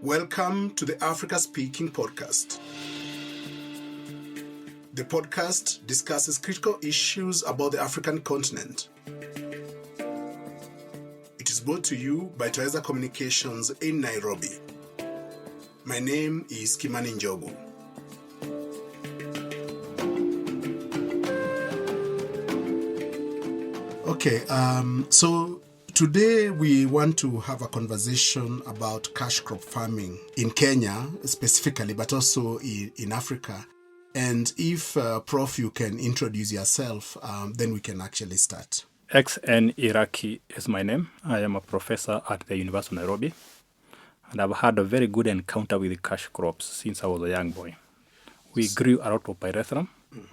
Welcome to the Africa Speaking Podcast. The podcast discusses critical issues about the African continent. It is brought to you by Toyeza Communications in Nairobi. My name is Kimani Njogu. Okay, so today we want to have a conversation about cash crop farming in Kenya specifically, but also in Africa. And if, Prof, you can introduce yourself, then we can actually start. XN Iraki is my name. I am a professor at the University of Nairobi. And I've had a very good encounter with the cash crops since I was a young boy. We grew a lot of pyrethrum,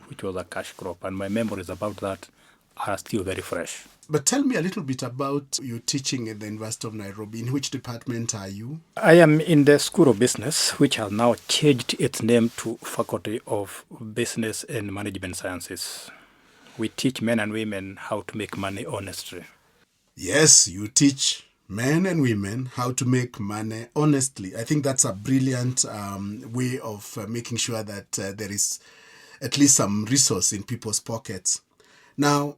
which was a cash crop. And my memories about that are still very fresh. But tell me a little bit about your teaching at the University of Nairobi. In which department are you? I am in the School of Business, which has now changed its name to Faculty of Business and Management Sciences. We teach men and women how to make money honestly. Yes, you teach men and women how to make money honestly. I think that's a brilliant way of making sure that there is at least some resource in people's pockets. Now,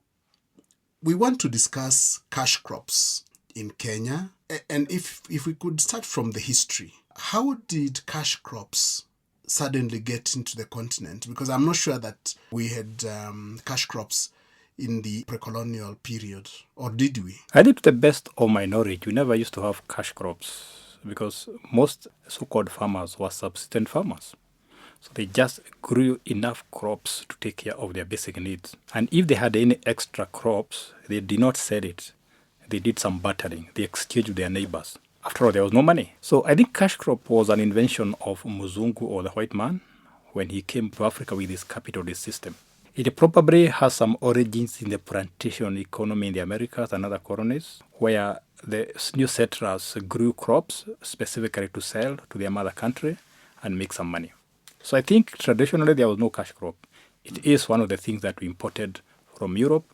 we want to discuss cash crops in Kenya. And if we could start from the history, how did cash crops suddenly get into the continent? Because I'm not sure that we had cash crops in the pre-colonial period, or did we? I think to the best of my knowledge, we never used to have cash crops because most so-called farmers were subsistence farmers. So they just grew enough crops to take care of their basic needs. And if they had any extra crops, they did not sell it. They did some bartering. They exchanged with their neighbors. After all, there was no money. So I think cash crop was an invention of Muzungu, or the white man, when he came to Africa with his capitalist system. It probably has some origins in the plantation economy in the Americas and other colonies, where the new settlers grew crops specifically to sell to their mother country and make some money. So I think traditionally there was no cash crop. It is one of the things that we imported from Europe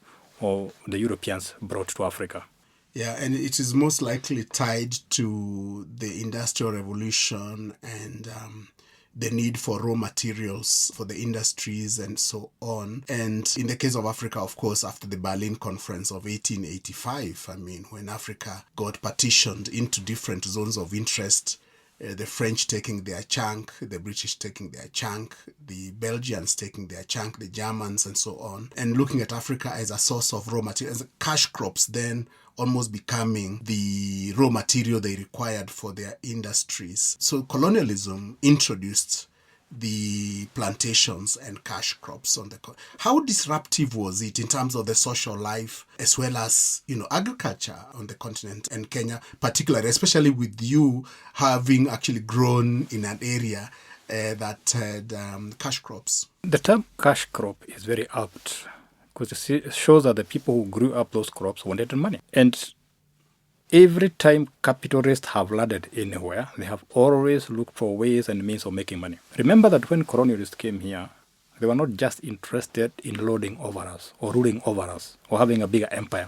or the Europeans brought to Africa. Yeah, and it is most likely tied to the Industrial Revolution and the need for raw materials for the industries and so on. And in the case of Africa, of course, after the Berlin Conference of 1885, when Africa got partitioned into different zones of interest, the French taking their chunk, the British taking their chunk, the Belgians taking their chunk, the Germans and so on, and looking at Africa as a source of raw materials, cash crops then almost becoming the raw material they required for their industries. So colonialism introduced the plantations and cash crops on the continent. How disruptive was it in terms of the social life as well as, agriculture on the continent and Kenya, particularly, especially with you having actually grown in an area that had cash crops? The term cash crop is very apt because it shows that the people who grew up those crops wanted money. And every time capitalists have landed anywhere, they have always looked for ways and means of making money. Remember that when colonialists came here, they were not just interested in lording over us or ruling over us or having a bigger empire.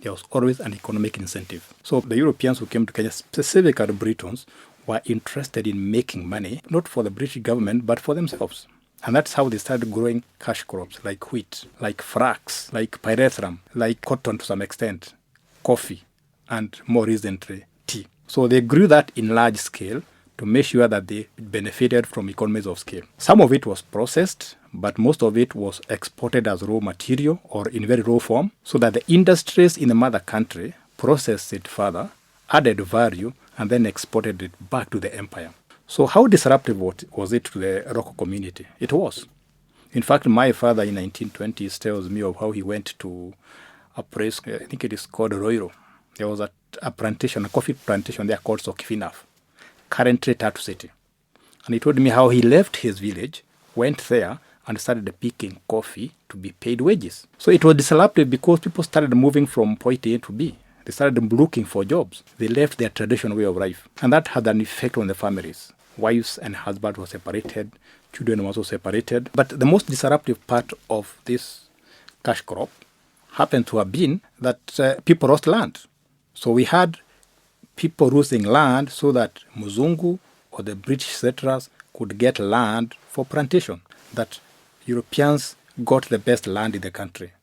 There was always an economic incentive. So the Europeans who came to Kenya, specifically the Britons, were interested in making money, not for the British government, but for themselves. And that's how they started growing cash crops like wheat, like flax, like pyrethrum, like cotton to some extent, coffee, and more recently, tea. So they grew that in large scale to make sure that they benefited from economies of scale. Some of it was processed, but most of it was exported as raw material or in very raw form, so that the industries in the mother country processed it further, added value, and then exported it back to the empire. So how disruptive was it to the local community? It was. In fact, my father in 1920s tells me of how he went to a place, I think it is called Roiro. There was a plantation, a coffee plantation there called Sokifinaf, currently Tatu City. And he told me how he left his village, went there, and started picking coffee to be paid wages. So it was disruptive because people started moving from point A to B. They started looking for jobs. They left their traditional way of life. And that had an effect on the families. Wives and husbands were separated. Children were also separated. But the most disruptive part of this cash crop happened to have been that people lost land. So we had people losing land so that Muzungu or the British settlers could get land for plantation, that Europeans got the best land in the country.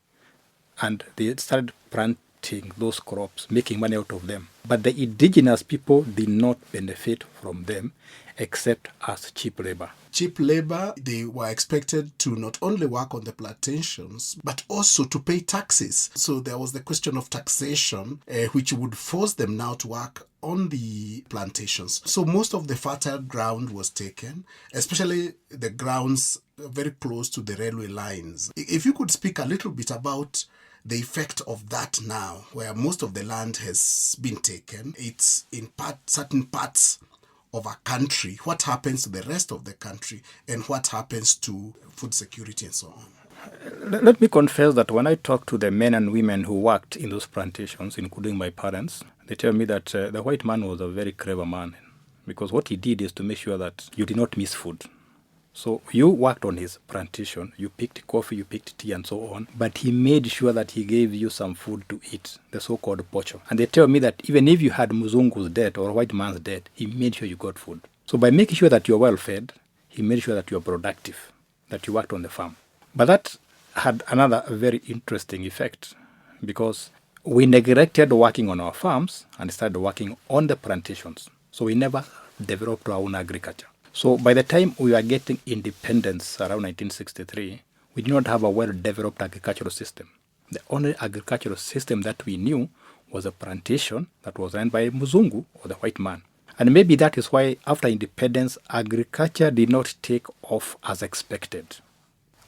And they started planting those crops, making money out of them. But the indigenous people did not benefit from them except as cheap labor. Cheap labor, they were expected to not only work on the plantations, but also to pay taxes. So there was the question of taxation, which would force them now to work on the plantations. So most of the fertile ground was taken, especially the grounds very close to the railway lines. If you could speak a little bit about the effect of that now, where most of the land has been taken, it's in certain parts of a country, what happens to the rest of the country, and what happens to food security and so on? Let me confess that when I talk to the men and women who worked in those plantations, including my parents, they tell me that the white man was a very clever man, because what he did is to make sure that you did not miss food. So you worked on his plantation, you picked coffee, you picked tea and so on, but he made sure that he gave you some food to eat, the so-called pocho. And they tell me that even if you had Muzungu's debt or white man's debt, he made sure you got food. So by making sure that you're well fed, he made sure that you're productive, that you worked on the farm. But that had another very interesting effect, because we neglected working on our farms and started working on the plantations. So we never developed our own agriculture. So by the time we were getting independence around 1963, we did not have a well-developed agricultural system. The only agricultural system that we knew was a plantation that was run by Muzungu, or the white man. And maybe that is why after independence, agriculture did not take off as expected.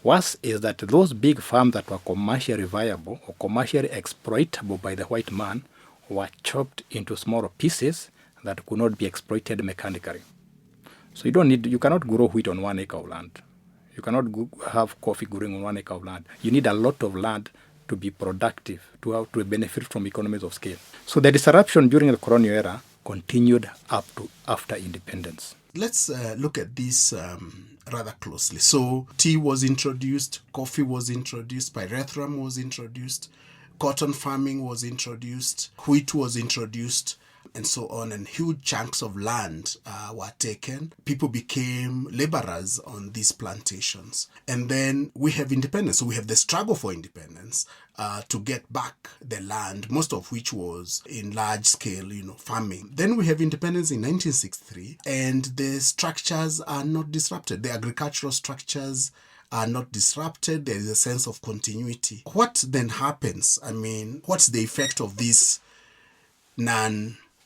Worse is that those big farms that were commercially viable or commercially exploitable by the white man were chopped into smaller pieces that could not be exploited mechanically. So you cannot grow wheat on 1 acre of land. You cannot have coffee growing on 1 acre of land. You need a lot of land to be productive, to benefit from economies of scale. So the disruption during the colonial era continued up to after independence. Let's look at this rather closely. So tea was introduced, coffee was introduced, pyrethrum was introduced, cotton farming was introduced, wheat was introduced, and so on, and huge chunks of land were taken. People became laborers on these plantations. And then we have independence. So we have the struggle for independence to get back the land, most of which was in large scale, farming. Then we have independence in 1963, and the structures are not disrupted. The agricultural structures are not disrupted. There is a sense of continuity. What then happens? What's the effect of this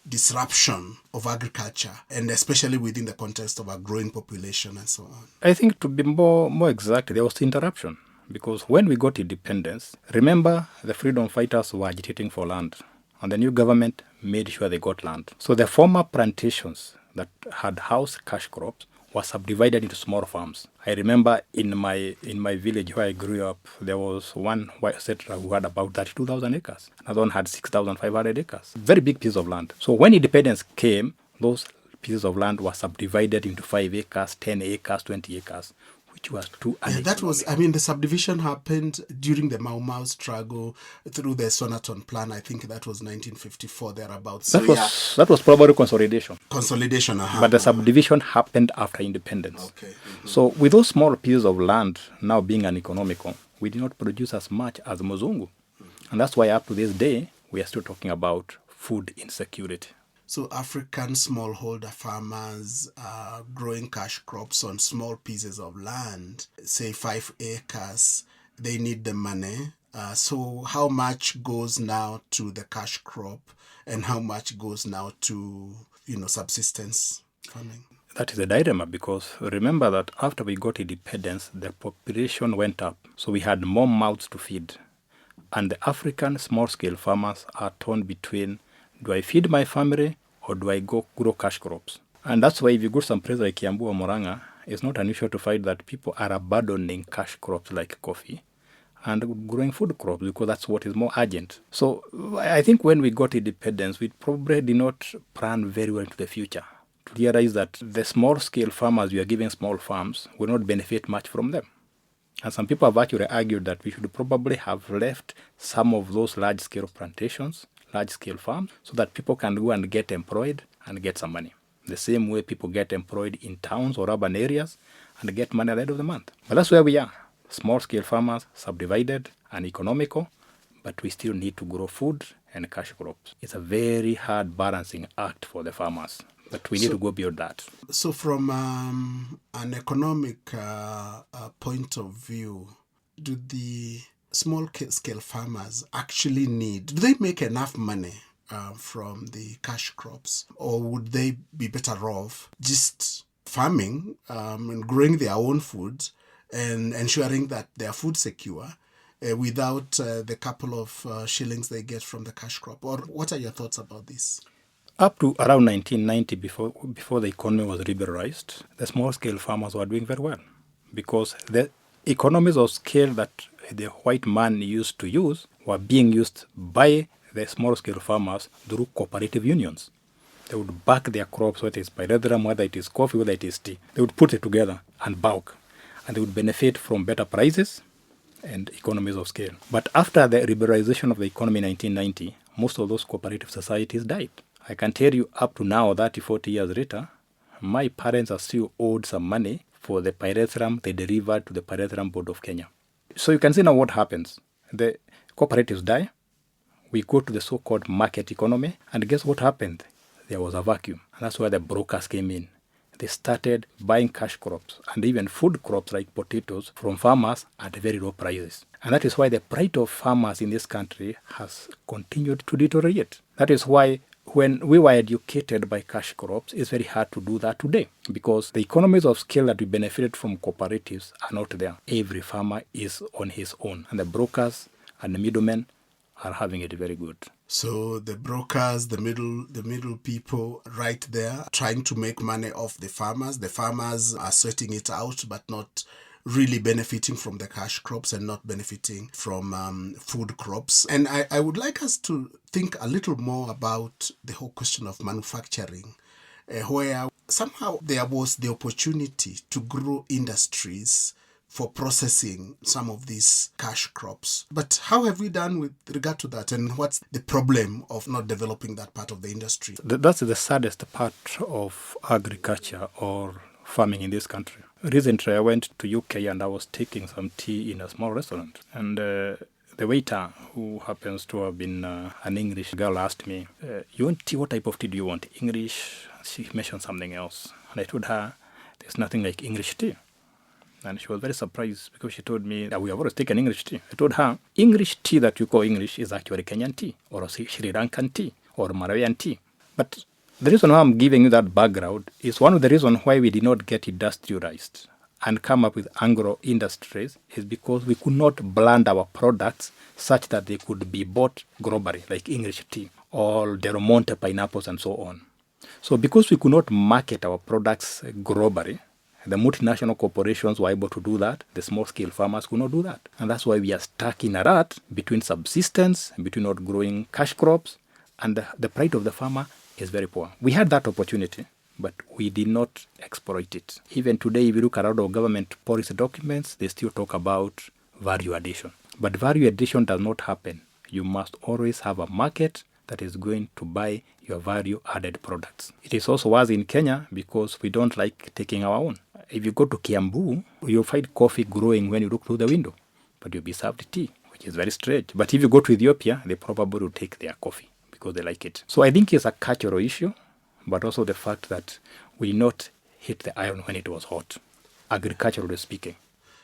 disruption of agriculture, and especially within the context of a growing population and so on? I think, to be more exact, there was interruption, because when we got independence, remember, the freedom fighters were agitating for land, and the new government made sure they got land. So the former plantations that had house cash crops were subdivided into small farms. I remember in my village where I grew up, there was one white settler who had about 32,000 acres. Another one had 6,500 acres. Very big piece of land. So when independence came, those pieces of land were subdivided into 5 acres, 10 acres, 20 acres, which was too uneconomical. That was, the subdivision happened during the Mau Mau struggle through the Sonaton Plan. I think that was 1954, thereabouts. That was probably consolidation. Consolidation, But the subdivision happened after independence. Okay. Mm-hmm. So with those small pieces of land now being uneconomical, we did not produce as much as Muzungu. And that's why up to this day, we are still talking about food insecurity. So African smallholder farmers are growing cash crops on small pieces of land, say 5 acres. They need the money. So how much goes now to the cash crop, and how much goes now to, subsistence farming? That is a dilemma, because remember that after we got independence, the population went up. So we had more mouths to feed. And the African small-scale farmers are torn between, do I feed my family or do I go grow cash crops? And that's why if you go to some places like Kiambu or Moranga, it's not unusual to find that people are abandoning cash crops like coffee and growing food crops, because that's what is more urgent. So I think when we got independence, we probably did not plan very well into the future to realize that the small-scale farmers we are giving small farms will not benefit much from them. And some people have actually argued that we should probably have left some of those large-scale plantations, large-scale farms, so that people can go and get employed and get some money. the same way people get employed in towns or urban areas and get money at the end of the month. But that's where we are. Small-scale farmers, subdivided and economical, but we still need to grow food and cash crops. It's a very hard balancing act for the farmers, but we need to go beyond that. So from an economic point of view, do the small-scale farmers actually do they make enough money from the cash crops, or would they be better off just farming and growing their own food and ensuring that they are food secure without the couple of shillings they get from the cash crop? Or what are your thoughts about this? Up to around 1990, before the economy was liberalized, the small-scale farmers were doing very well because the economies of scale that the white man used to use were being used by the small-scale farmers through cooperative unions. They would back their crops, whether it's pyrethrum, whether it is coffee, whether it is tea. They would put it together and bulk, and they would benefit from better prices and economies of scale. But after the liberalization of the economy in 1990, most of those cooperative societies died. I can tell you up to now, 30, 40 years later, my parents are still owed some money for the pyrethrum they delivered to the Pyrethrum Board of Kenya. So you can see now what happens. The cooperatives die. We go to the so-called market economy, and guess what happened? There was a vacuum, and that's where the brokers came in. They started buying cash crops and even food crops like potatoes from farmers at very low prices. And that is why the plight of farmers in this country has continued to deteriorate. That is why when we were educated by cash crops, it's very hard to do that today because the economies of scale that we benefited from cooperatives are not there. Every farmer is on his own, and the brokers and the middlemen are having it very good. So the brokers, the middle people right there trying to make money off the farmers. The farmers are sweating it out, but not really benefiting from the cash crops and not benefiting from food crops. And I would like us to think a little more about the whole question of manufacturing, where somehow there was the opportunity to grow industries for processing some of these cash crops. But how have we done with regard to that, and what's the problem of not developing that part of the industry? That's the saddest part of agriculture or farming in this country. Recently, I went to UK and I was taking some tea in a small restaurant. And the waiter, who happens to have been an English girl, asked me, you want tea? What type of tea do you want? English? She mentioned something else. And I told her, there's nothing like English tea. And she was very surprised because she told me that we have always taken English tea. I told her, English tea that you call English is actually Kenyan tea or Sri Lankan tea or Malawian tea. But the reason why I'm giving you that background is one of the reasons why we did not get industrialized and come up with agro industries is because we could not blend our products such that they could be bought globally, like English tea or Del Monte pineapples and so on. So because we could not market our products globally, the multinational corporations were able to do that. The small-scale farmers could not do that. And that's why we are stuck in a rut between subsistence, between not growing cash crops, and the plight of the farmer is very poor. We had that opportunity, but we did not exploit it. Even today, if you look at our government policy documents, they still talk about value addition. But value addition does not happen. You must always have a market that is going to buy your value-added products. It is also as in Kenya because we don't like taking our own. If you go to Kiambu, you'll find coffee growing when you look through the window, but you'll be served tea, which is very strange. But if you go to Ethiopia, they probably will take their coffee because they like it. So I think it's a cultural issue, but also the fact that we not hit the iron when it was hot, agriculturally speaking.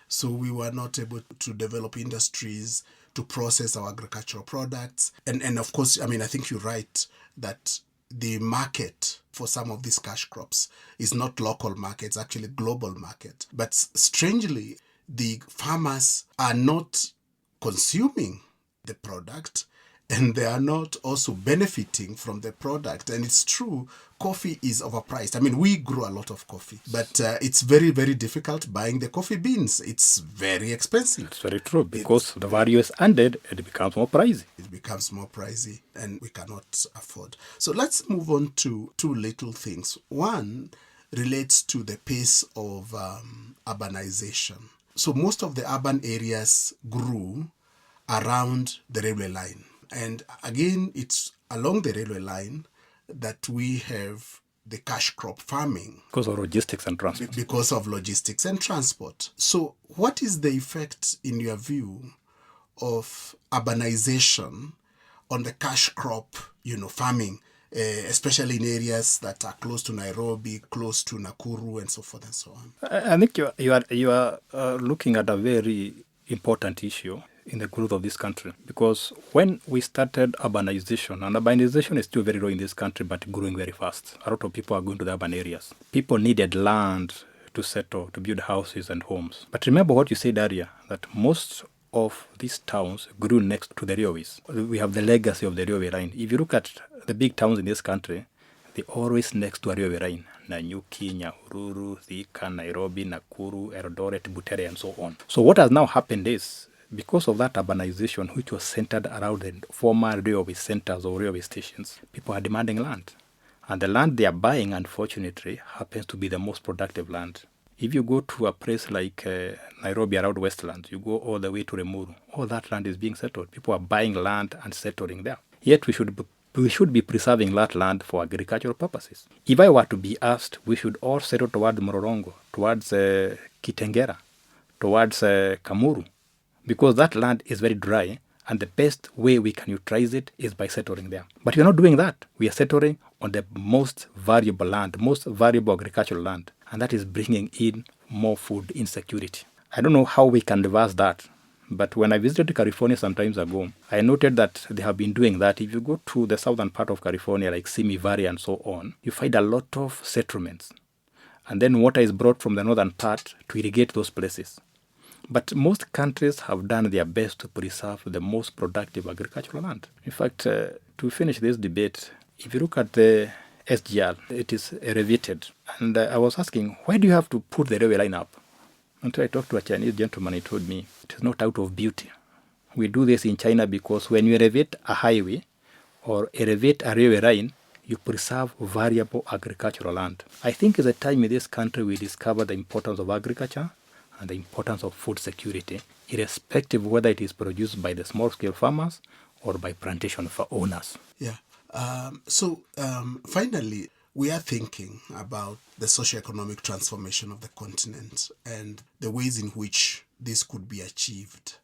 So we were not able to develop industries to process our agricultural products. And of course, I mean, I think you're right that the market for some of these cash crops is not local market, it's actually global market. But strangely, the farmers are not consuming the product and they are not also benefiting from the product. And it's true, coffee is overpriced. I mean, we grow a lot of coffee, but it's very, very difficult buying the coffee beans. It's very expensive. It's very true because the value is ended, it becomes more pricey. It becomes more pricey and we cannot afford. So let's move on to two little things. One relates to the pace of urbanization. So most of the urban areas grew around the railway line. And again, it's along the railway line that we have the cash crop farming. Because of logistics and transport. Because of logistics and transport. So what is the effect, in your view, of urbanization on the cash crop, farming, especially in areas that are close to Nairobi, close to Nakuru, and so forth and so on? I think you are looking at a very important issue in the growth of this country, because when we started urbanization, and urbanization is still very low in this country but growing very fast. A lot of people are going to the urban areas. People needed land to settle, to build houses and homes. But remember what you said earlier, that most of these towns grew next to the railways. We have the legacy of the railway line. If you look at the big towns in this country, they're always next to a railway line. Nanyuki, Nyahururu, Thika, Nairobi, Nakuru, Eldoret, Butere, and so on. So what has now happened is, because of that urbanization, which was centered around the former railway centers or railway stations, people are demanding land. And the land they are buying, unfortunately, happens to be the most productive land. If you go to a place like Nairobi around Westlands, you go all the way to Remuru, all that land is being settled. People are buying land and settling there. Yet we should be preserving that land for agricultural purposes. If I were to be asked, we should all settle towards Mororongo, towards Kitengera, towards Kamuru, because that land is very dry, and the best way we can utilize it is by settling there. But we are not doing that. We are settling on the most valuable land, most valuable agricultural land, and that is bringing in more food insecurity. I don't know how we can reverse that, but when I visited California some time ago, I noted that they have been doing that. If you go to the southern part of California, like Simi Valley and so on, you find a lot of settlements. And then water is brought from the northern part to irrigate those places. But most countries have done their best to preserve the most productive agricultural land. In fact, to finish this debate, if you look at the SGR, it is elevated. And I was asking, why do you have to put the railway line up? Until I talked to a Chinese gentleman, he told me, it is not out of beauty. We do this in China because when you elevate a highway or elevate a railway line, you preserve valuable agricultural land. I think it's a time in this country we discover the importance of agriculture and the importance of food security, irrespective of whether it is produced by the small-scale farmers or by plantation owners. Yeah. Finally, we are thinking about the socioeconomic transformation of the continent and the ways in which this could be achieved.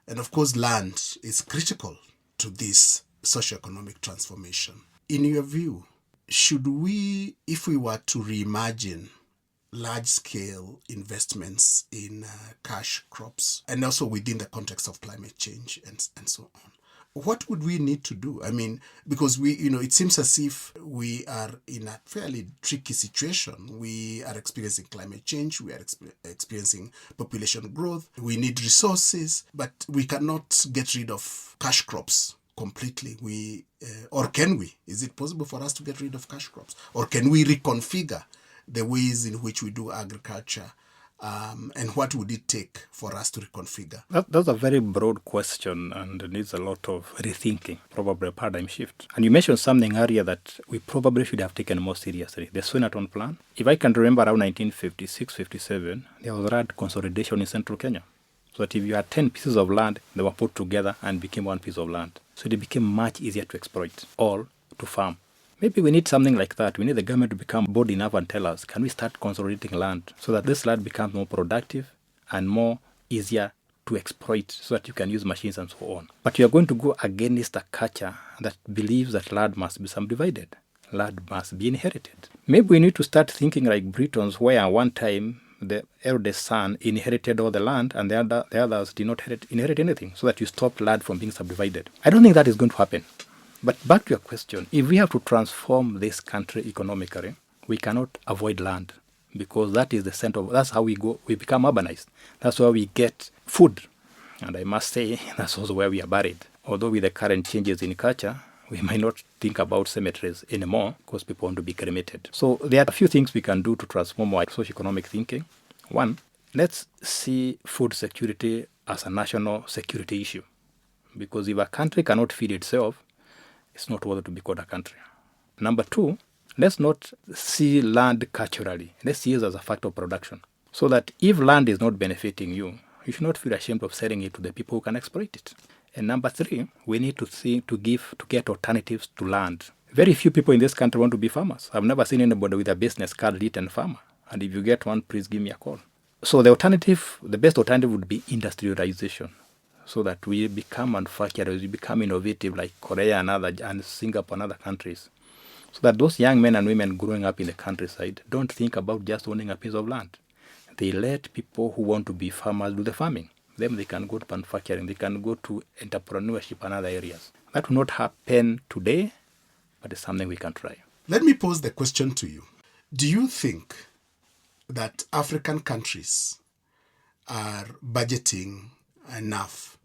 And of course, land is critical to this socioeconomic transformation. In your view, should we, if we were to reimagine large-scale investments in cash crops, and also within the context of climate change and so on, what would we need to do? I mean, because it seems as if we are in a fairly tricky situation. We are experiencing climate change, we are experiencing population growth, we need resources, but we cannot get rid of cash crops completely. Or can we? Is it possible for us to get rid of cash crops? Or can we reconfigure the ways in which we do agriculture? And what would it take for us to reconfigure? That's a very broad question and needs a lot of rethinking, probably a paradigm shift. And you mentioned something earlier that we probably should have taken more seriously, the Swinnerton Plan. If I can remember, around 1956-57, there was land consolidation in central Kenya. So that if you had 10 pieces of land, they were put together and became one piece of land. So it became much easier to exploit or to farm. Maybe we need something like that. We need the government to become bold enough and tell us, can we start consolidating land so that this land becomes more productive and more easier to exploit so that you can use machines and so on. But you are going to go against a culture that believes that land must be subdivided. Land must be inherited. Maybe we need to start thinking like Britons, where one time the eldest son inherited all the land and the others did not inherit anything, so that you stopped land from being subdivided. I don't think that is going to happen. But back to your question, if we have to transform this country economically, we cannot avoid land, because that is the center that's how we become urbanized. That's where we get food. And I must say, that's also where we are buried. Although with the current changes in culture, we might not think about cemeteries anymore because people want to be cremated. So there are a few things we can do to transform our socioeconomic thinking. One, let's see food security as a national security issue. Because if a country cannot feed itself, it's not worthy to be called a country. Number two, let's not see land culturally. Let's see it as a factor of production. So that if land is not benefiting you, you should not feel ashamed of selling it to the people who can exploit it. And number three, we need to get alternatives to land. Very few people in this country want to be farmers. I've never seen anybody with a business card written farmer. And if you get one, please give me a call. So the best alternative would be industrialization, so that we become manufacturers, we become innovative like Korea and Singapore and other countries. So that those young men and women growing up in the countryside don't think about just owning a piece of land. They let people who want to be farmers do the farming. Then they can go to manufacturing, they can go to entrepreneurship and other areas. That will not happen today, but it's something we can try. Let me pose the question to you. Do you think that African countries are budgeting enough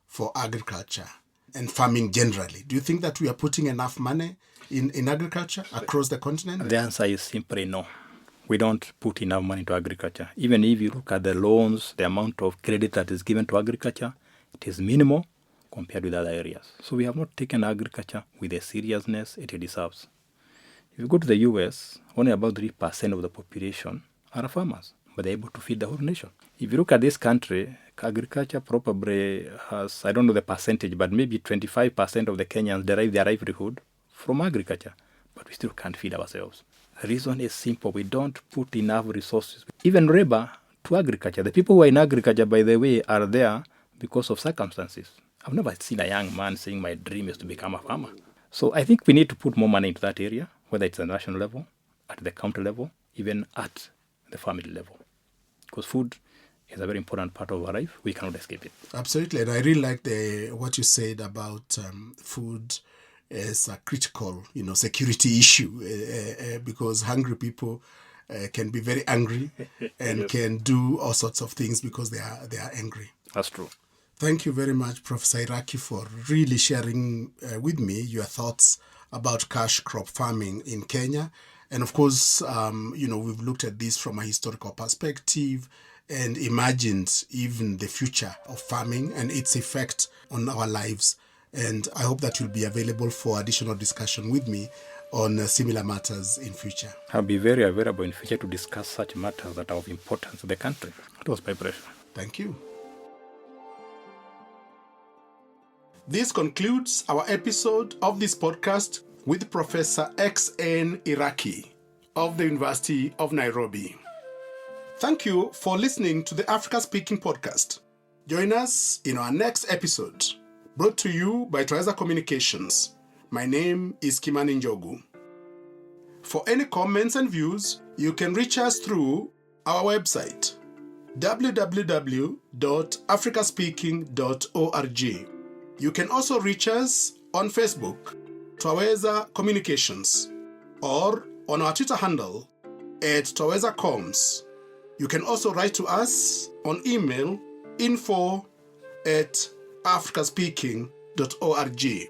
for agriculture and farming generally? Do you think that we are putting enough money in agriculture across the continent? The answer is simply no. We don't put enough money to agriculture. Even if you look at the loans, the amount of credit that is given to agriculture, it is minimal compared with other areas. So we have not taken agriculture with the seriousness it deserves. If you go to the US, only about 3% of the population are farmers, but they're able to feed the whole nation. If you look at this country, agriculture probably has, I don't know the percentage, but maybe 25% of the Kenyans derive their livelihood from agriculture, but we still can't feed ourselves. The reason is simple. We don't put enough resources, even labor, to agriculture. The people who are in agriculture, by the way, are there because of circumstances. I've never seen a young man saying my dream is to become a farmer. So I think we need to put more money into that area, whether it's at the national level, at the county level, even at the family level. Because food is a very important part of our life. We cannot escape it. Absolutely. And I really like what you said about food as a critical, security issue, because hungry people can be very angry and yes, can do all sorts of things because they are angry. That's true. Thank you very much, Prof Iraki, for really sharing with me your thoughts about cash crop farming in Kenya. And of course, we've looked at this from a historical perspective and imagined even the future of farming and its effect on our lives. And I hope that you'll be available for additional discussion with me on similar matters in future. I'll be very available in future to discuss such matters that are of importance to the country. It was my pleasure. Thank you. This concludes our episode of this podcast with Professor XN Iraki of the University of Nairobi. Thank you for listening to the Africa Speaking Podcast. Join us in our next episode, brought to you by Twaweza Communications. My name is Kimani Njogu. For any comments and views, you can reach us through our website, www.africaspeaking.org. You can also reach us on Facebook, Twaweza Communications, or on our Twitter handle at TwawezaComs. You can also write to us on email info@africaspeaking.org.